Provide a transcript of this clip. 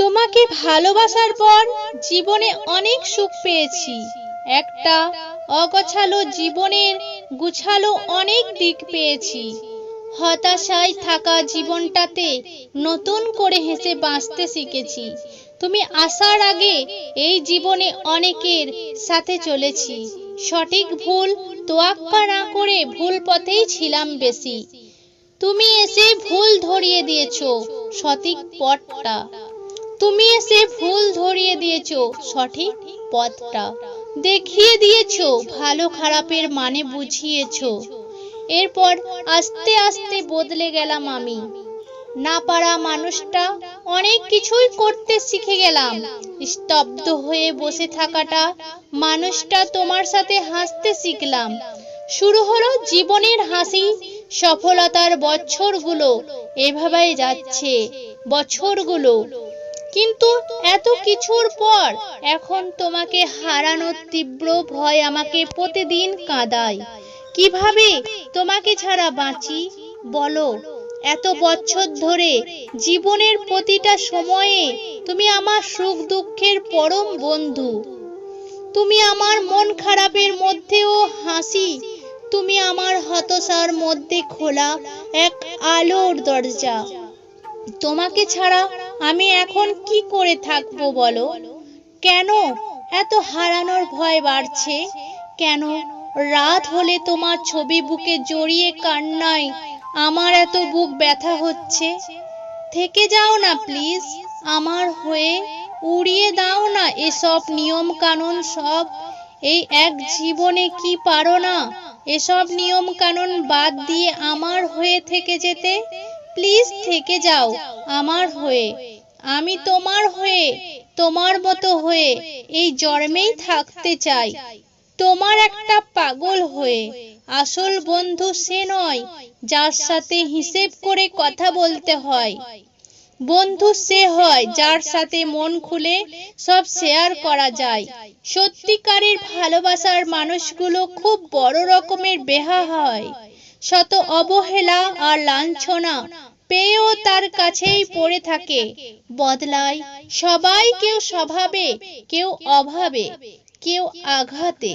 তোমাকে ভালোবাসার পর জীবনে অনেক সুখ পেয়েছি। একটা অগোছালো জীবনের গুছালো অনেক দিক পেয়েছি। হতাশায় থাকা জীবনটাতে নতুন করে হেসে বাঁচতে শিখেছি। তুমি আসার আগে এই জীবনে অনেকের সাথে চলেছি। সঠিক ভুল তোয়াক্কা না করে ভুল পথেই ছিলাম বেশি। তুমি এসে ভুল ধরিয়ে দিয়েছো সঠিক পথটা। তুমি এসে ভুল ধরিয়ে দিয়েছো সঠিক পথটা। দেখিয়ে দিয়েছো ভালো খারাপের মানে বুঝিয়েছো। এরপর আস্তে আস্তে বদলে গেলাম আমি। না পারা মানুষটা অনেক কিছুই করতে শিখে গেলাম। স্তব্ধ হয়ে বসে থাকাটা মানুষটা তোমার সাথে হাসতে শিখলাম। শুরু হলো জীবনের হাসি। সফলতার বছরগুলো এভাবেই যাচ্ছে বছরগুলো। কিন্তু এত কিছুর পর এখন তোমাকে হারানোর তীব্র ভয় আমাকে প্রতিদিন কাঁদায়। কিভাবে তোমাকে ছাড়া বাঁচি বলো? এত বছর ধরে জীবনের প্রতিটা সময়ে তুমি আমার সুখ দুঃখের পরম বন্ধু। তুমি আমার মন খারাপের মধ্যেও হাসি। তুমি আমার হতাশার মধ্যে খোলা এক আলোর দরজা। তোমাকে ছাড়া আমি এখন কি করে থাকবো বলো? কেন এত হারানোর ভয় বাড়ছে? কেন রাত হলে তোমার ছবি বুকে জড়িয়ে কান্নায় আমার এত বুক ব্যথা হচ্ছে? থেকে যাও না প্লিজ আমার হয়ে। উড়িয়ে দাও না এসব নিয়ম কানুন সব। এই এক জীবনে কি পারো না এসব নিয়ম কানুন বাদ দিয়ে আমার হয়ে থেকে যেতে? প্লিজ থেকে যাও আমার হয়ে। আমি তোমার হয়ে তোমার মতো হয়ে এই জন্মেই থাকতে চাই। তোমার একটা পাগল হয়ে। আসল বন্ধু সে নয় যার সাথে হিসেব করে কথা বলতে হয়। বন্ধু সে হয় যার সাথে মন খুলে সব শেয়ার করা যায়। সত্যিকারের ভালোবাসার মানুষগুলো খুব বড় রকমের বেহা হয়। শত অবহেলা আর লাঞ্ছনা পেয়েও তার কাছেই পড়ে থাকে। বদলায় সবাই, কেউ স্বভাবে, কেউ অভাবে, কেউ আঘাতে।